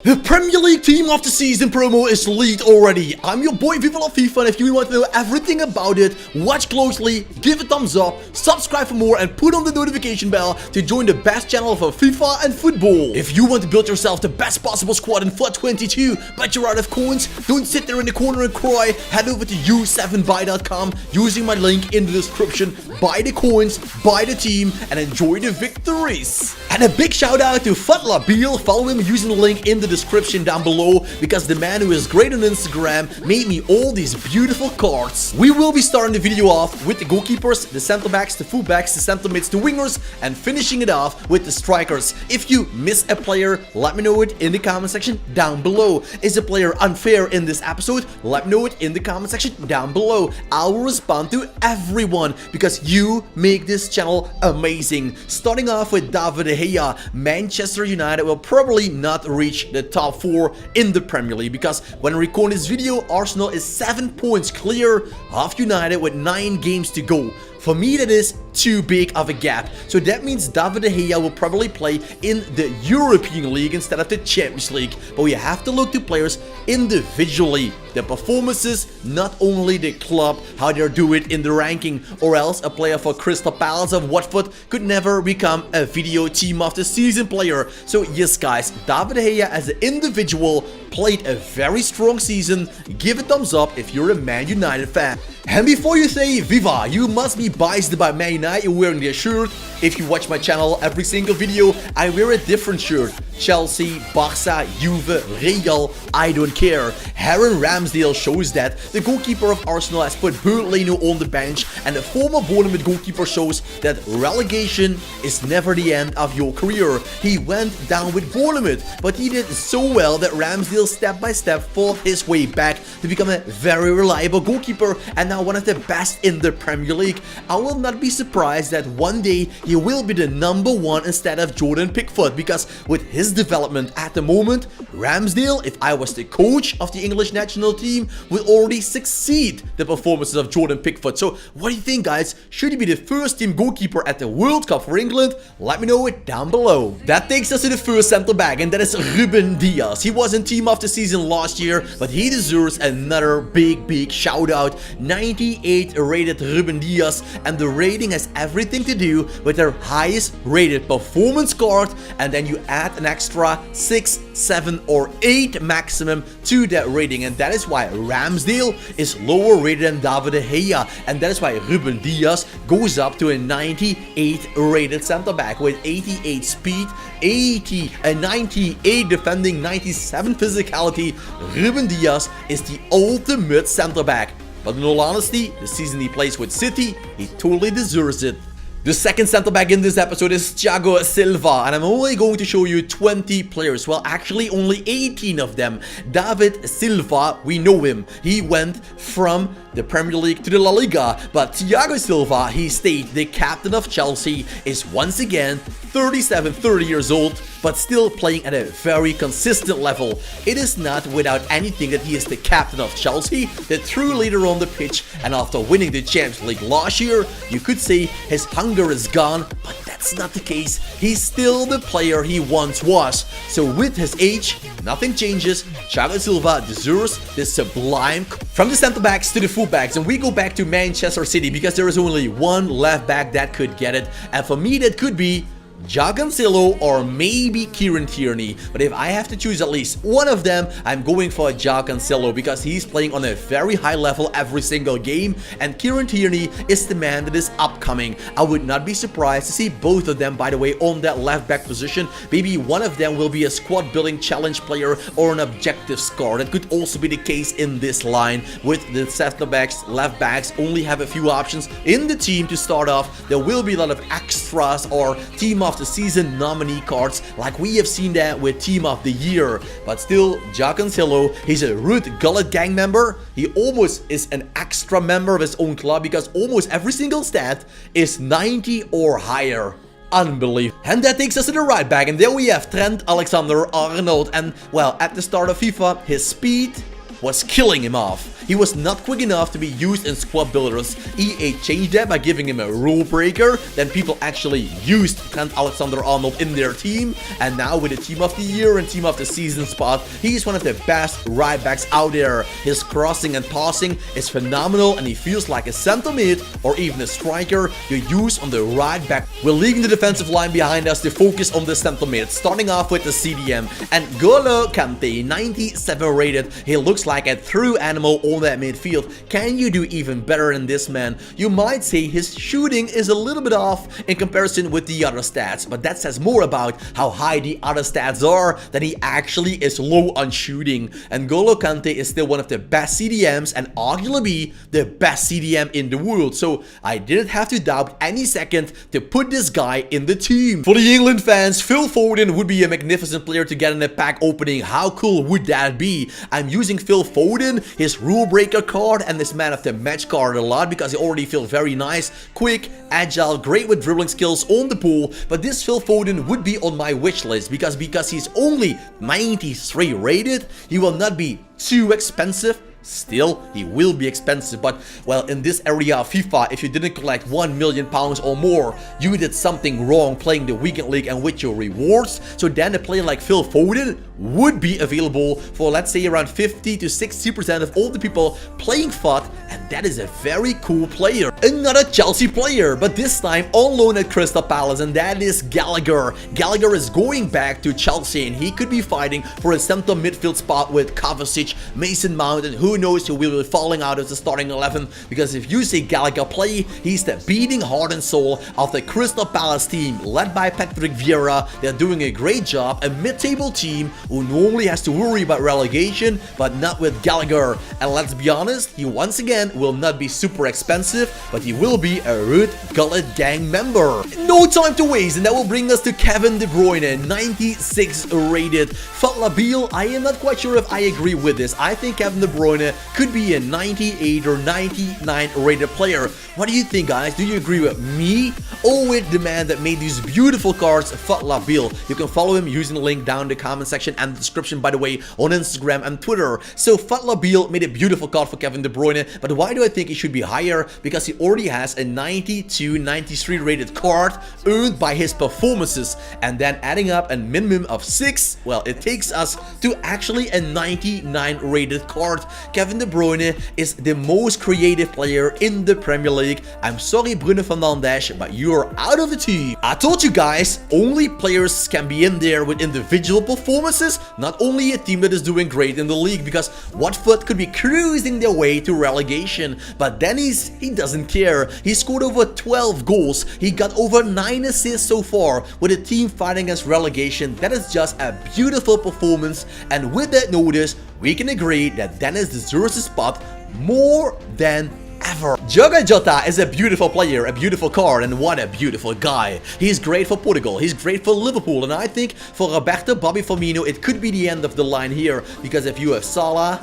The Premier League Team of the Season promo is leaked already. I'm your boy FIFA, and if you want to know everything about it, watch closely, give a thumbs up, subscribe for more, and put on the notification bell to join the best channel for FIFA and football. If you want to build yourself the best possible squad in FUT 22, but you're out of coins, don't sit there in the corner and cry. Head over to u7buy.com using my link in the description. Buy the coins, buy the team, and enjoy the victories. And a big shout out to Futlabil. Follow him using the link in the description down below, because the man who is great on Instagram made me all these beautiful cards. We will be starting the video off with the goalkeepers, the center backs, the full backs, the center mids, the wingers, and finishing it off with the strikers. If you miss a player, let me know it in the comment section down below. Is a player unfair in this episode? Let me know it in the comment section down below. I will respond to everyone because you make this channel amazing. Starting off with David De Gea, Manchester United will probably not reach the top 4 in the Premier League, because when I record this video, Arsenal is 7 points clear of United with 9 games to go. For me, that is too big of a gap. So that means David De Gea will probably play in the European League instead of the Champions League. But we have to look to players individually. The performances, not only the club, how they do it in the ranking. Or else a player for Crystal Palace of Watford could never become a video team of the season player. So yes guys, David De Gea as an individual played a very strong season. Give a thumbs up if you're a Man United fan. And before you say Viva, you must be biased by Man United. You're wearing their shirt. If you watch my channel, every single video I wear a different shirt. Chelsea, Barca, Juve, Real, I don't care. Aaron Ramsdale shows that. The goalkeeper of Arsenal has put Leno on the bench, and the former Bournemouth goalkeeper shows that relegation is never the end of your career. He went down with Bournemouth, but he did so well that Ramsdale step by step fought his way back to become a very reliable goalkeeper and now one of the best in the Premier League. I will not be surprised that one day he will be the #1 instead of Jordan Pickford, because with his development at the moment, Ramsdale, if I was the coach of the English national team, will already succeed the performances of Jordan Pickford. So what do you think, guys? Should he be the first team goalkeeper at the World Cup for England? Let me know it down below. That takes us to the first center back, and that is Ruben Dias. He was in team of the season last year, but he deserves another big shout out. 98 rated Ruben Dias, and the rating has everything to do with their highest rated performance card, and then you add an extra 6, 7 or 8 maximum to that rating, and that is why Ramsdale is lower rated than David De Gea, and that is why Ruben Dias goes up to a 98 rated center back with 88 speed, 98 defending, 97 physicality. Ruben Dias is the ultimate center back. But in all honesty, the season he plays with City, he totally deserves it. The second center back in this episode is Thiago Silva, and I'm only going to show you 20 players. Well, actually only 18 of them. David Silva, we know him. He went from the Premier League to the La Liga, but Thiago Silva, he stayed. The captain of Chelsea is once again 30 years old, but still playing at a very consistent level. It is not without anything that he is the captain of Chelsea, the true leader on the pitch, and after winning the Champions League last year, you could say his hunger is gone, but that's not the case. He's still the player he once was. So with his age, nothing changes. Thiago Silva deserves this sublime. From the center backs to the full backs, and we go back to Manchester City, because there is only one left back that could get it, and for me that could be João Cancelo or maybe Kieran Tierney. But if I have to choose at least one of them, I'm going for João Cancelo, because he's playing on a very high level every single game, and Kieran Tierney is the man that is upcoming. I would not be surprised to see both of them, by the way, on that left back position. Maybe one of them will be a squad building challenge player or an objective scorer. That could also be the case in this line. With the center backs, left backs only have a few options in the team to start off. There will be a lot of extras or team of the season nominee cards, like we have seen that with Team of the Year. But still, João Cancelo, he's a Ruud Gullit gang member. He almost is an extra member of his own club, because almost every single stat is 90 or higher. Unbelievable. And that takes us to the right back, and there we have Trent Alexander-Arnold. And well, at the start of FIFA, his speed, was killing him off. He was not quick enough to be used in squad builders. EA changed that by giving him a rule breaker. Then people actually used Trent Alexander-Arnold in their team. And now with the Team of the Year and Team of the Season spot, he's one of the best right backs out there. His crossing and passing is phenomenal, and he feels like a center mid or even a striker you use on the right back. We're leaving the defensive line behind us to focus on the center mid, starting off with the CDM. And KANTÉ, 97 rated. He looks like a true animal on that midfield. Can you do even better than this man? You might say his shooting is a little bit off in comparison with the other stats, but that says more about how high the other stats are than he actually is low on shooting. And KANTÉ is still one of the best CDMs and arguably the best CDM in the world, so I didn't have to doubt any second to put this guy in the team. For the England fans, Phil Foden would be a magnificent player to get in a pack opening. How cool would that be? I'm using Phil Foden, his rule breaker card, and this man of the match card a lot because he already feels very nice, quick, agile, great with dribbling skills on the ball. But this Phil Foden would be on my wish list because he's only 93 rated. He will not be too expensive. Still, he will be expensive, but, well, in this area of FIFA, if you didn't collect £1 million or more, you did something wrong playing the weekend league and with your rewards. So then a player like Phil Foden would be available for, let's say, around 50 to 60% of all the people playing FUT, and that is a very cool player. Another Chelsea player, but this time on loan at Crystal Palace, and that is Gallagher. Gallagher is going back to Chelsea, and he could be fighting for a center midfield spot with Kovacic, Mason Mount, and who knows who will be falling out of the starting 11, because if you see Gallagher play, he's the beating heart and soul of the Crystal Palace team led by Patrick Vieira. They're doing a great job, a mid-table team who normally has to worry about relegation, but not with Gallagher. And let's be honest, he once again will not be super expensive, but he will be a Ruud Gullit gang member. No time to waste, and that will bring us to Kevin De Bruyne, 96 rated. Fatlabeel, I am not quite sure if I agree with this. I think Kevin De Bruyne could be a 98 or 99 rated player. What do you think, guys? Do you agree with me or with the man that made these beautiful cards, Fatlabeel? You can follow him using the link down in the comment section and the description, by the way, on Instagram and Twitter. So Fatlabeel made a beautiful card for Kevin De Bruyne, but why do I think he should be higher? Because he already has a 92, 93 rated card earned by his performances, and then adding up a minimum of 6, well, it takes us to actually a 99 rated card. Kevin De Bruyne is the most creative player in the Premier League. I'm sorry, Bruno Fernandes, but you're out of the team. I told you guys, only players can be in there with individual performances, not only a team that is doing great in the league, because Watford could be cruising their way to relegation, but Dennis, he doesn't care. He scored over 12 goals. He got over 9 assists so far with a team fighting against relegation. That is just a beautiful performance, and with that notice, we can agree that Dennis deserves a spot more than ever. Jota is a beautiful player, a beautiful card, and what a beautiful guy. He's great for Portugal, he's great for Liverpool, and I think for Roberto Bobby Firmino, it could be the end of the line here, because if you have Salah,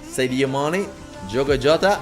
Sadio Mane, Jota,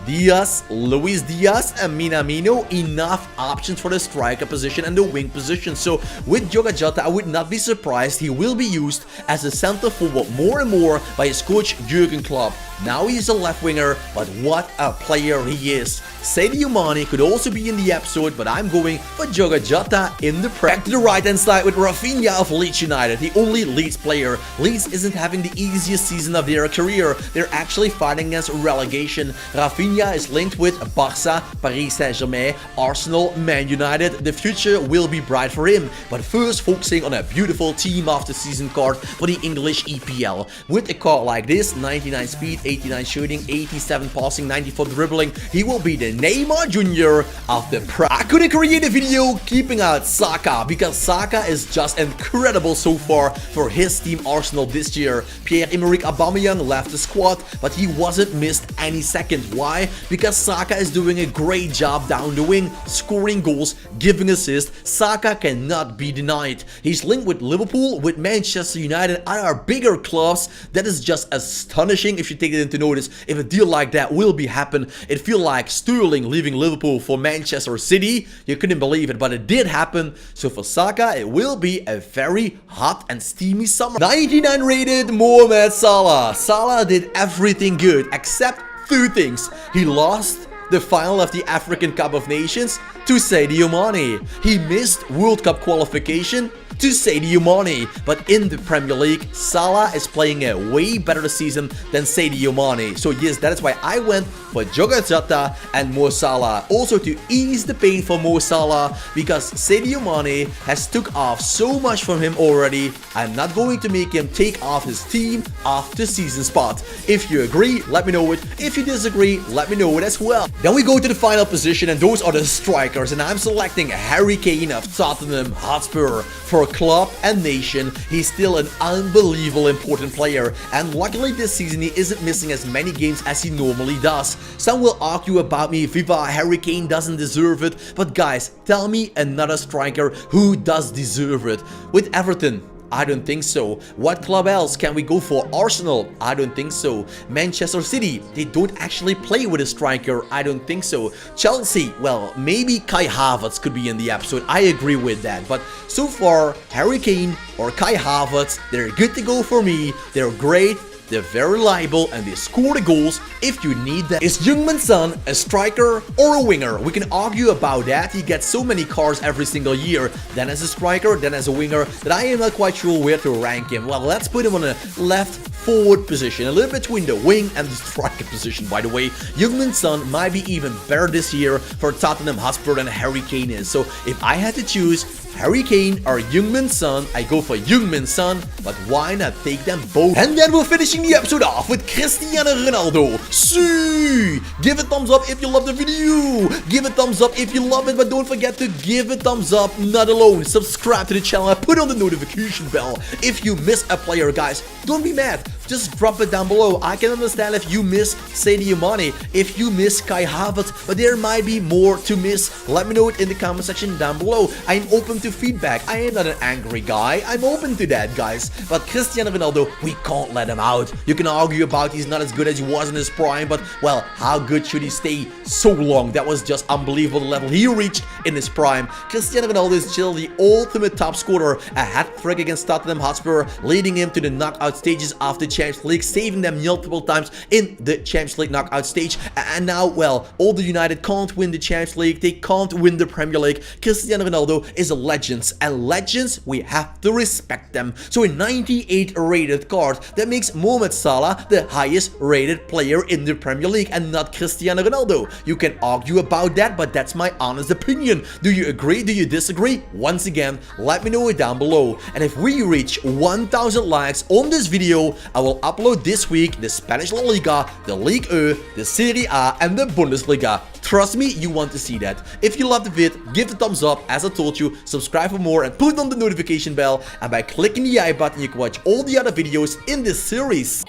Diaz, Luis Diaz, and Minamino, enough options for the striker position and the wing position. So with Jota, I would not be surprised he will be used as a center forward more and more by his coach Jurgen Klopp. Now he's a left winger, but what a player he is. Sadio Mane could also be in the episode, but I'm going for Jota in the prep. Back to the right hand side with Rafinha of Leeds United, the only Leeds player. Leeds isn't having the easiest season of their career. They're actually fighting against relegation. Rafinha is linked with Barca, Paris Saint-Germain, Arsenal, Man United. The future will be bright for him, but first focusing on a beautiful team of the season card for the English EPL. With a card like this, 99 speed, 89 shooting, 87 passing, 94 dribbling, he will be the Neymar Jr. of the Prem. I couldn't create a video keeping out Saka because Saka is just incredible so far for his team Arsenal this year. Pierre-Emerick Aubameyang left the squad, but he wasn't missed any second. Why? Why? Because Saka is doing a great job down the wing, scoring goals, giving assists. Saka cannot be denied. He's linked with Liverpool, with Manchester United, and our bigger clubs. That is just astonishing if you take it into notice. If a deal like that will be happen, it feel like Sterling leaving Liverpool for Manchester City. You couldn't believe it, but it did happen. So for Saka, it will be a very hot and steamy summer. 99 rated Mohamed Salah. Salah did everything good except two things. He lost the final of the African Cup of Nations to Sadio Mane. He missed World Cup qualification to Sadio Mane. But in the Premier League, Salah is playing a way better season than Sadio Mane. So yes, that is why I went for Jota and Mo Salah. Also to ease the pain for Mo Salah, because Sadio Mane has took off so much from him already. I'm not going to make him take off his team off the season spot. If you agree, let me know it. If you disagree, let me know it as well. Then we go to the final position, and those are the strikers, and I'm selecting Harry Kane of Tottenham Hotspur. For club and nation, he's still an unbelievable important player, and luckily this season he isn't missing as many games as he normally does. Some will argue about me, FIFA, Harry Kane doesn't deserve it, but guys, tell me another striker who does deserve it. With Everton, I don't think so. What club else can we go for? Arsenal? I don't think so. Manchester City? They don't actually play with a striker. I don't think so. Chelsea? Well, maybe Kai Havertz could be in the episode. I agree with that. But so far, Harry Kane or Kai Havertz, they're good to go for me. They're great. They're very reliable and they score the goals if you need them. Is Heung-min Son a striker or a winger? We can argue about that. He gets so many cards every single year, then as a striker, then as a winger, that I am not quite sure where to rank him. Well, let's put him on a left forward position, a little between the wing and the striker position. By the way, Heung-min Son might be even better this year for Tottenham Hotspur than Harry Kane is. So if I had to choose Harry Kane or Heung-min Son, I go for Heung-min Son, but why not take them both? And then we're finishing the episode off with Cristiano Ronaldo. See! Give a thumbs up if you love the video. Give a thumbs up if you love it, but don't forget to give a thumbs up. Not alone, subscribe to the channel and put on the notification bell. If you miss a player, guys, don't be mad. Just drop it down below. I can understand if you miss Sadio Mane, if you miss Kai Havertz, but there might be more to miss. Let me know it in the comment section down below. I'm open to feedback. I am not an angry guy. I'm open to that, guys. But Cristiano Ronaldo, we can't let him out. You can argue about he's not as good as he was in his prime, but well, how good should he stay so long? That was just unbelievable the level he reached in his prime. Cristiano Ronaldo is still the ultimate top scorer. A hat-trick against Tottenham Hotspur, leading him to the knockout stages of the Champions League, saving them multiple times in the Champions League knockout stage. And now, well, all the United can't win the Champions League. They can't win the Premier League. Cristiano Ronaldo is a legend, and legends, we have to respect them. So a 98 rated card, that makes Mohamed Salah the highest rated player in the Premier League and not Cristiano Ronaldo. You can argue about that, but that's my honest opinion. Do you agree? Do you disagree? Once again, let me know it down below. And if we reach 1000 likes on this video, I will upload this week the Spanish La Liga, the Ligue 1, the Serie A, and the Bundesliga. Trust me, you want to see that. If you loved the vid, give it a thumbs up. As I told you, subscribe for more and put on the notification bell. And by clicking the I button, you can watch all the other videos in this series.